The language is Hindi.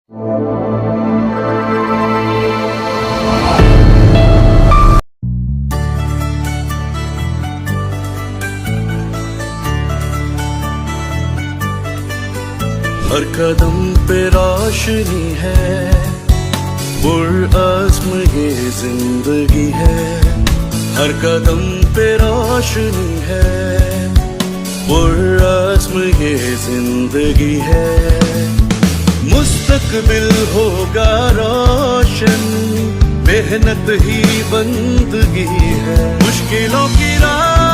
हर कदम पे रोशनी है, पुरअज़्म ये जिंदगी है। हर कदम पे रोशनी है, पुरअज़्म ये जिंदगी है। मुस्तकबिल होगा रोशन, मेहनत ही बंदगी है। मुश्किलों की राह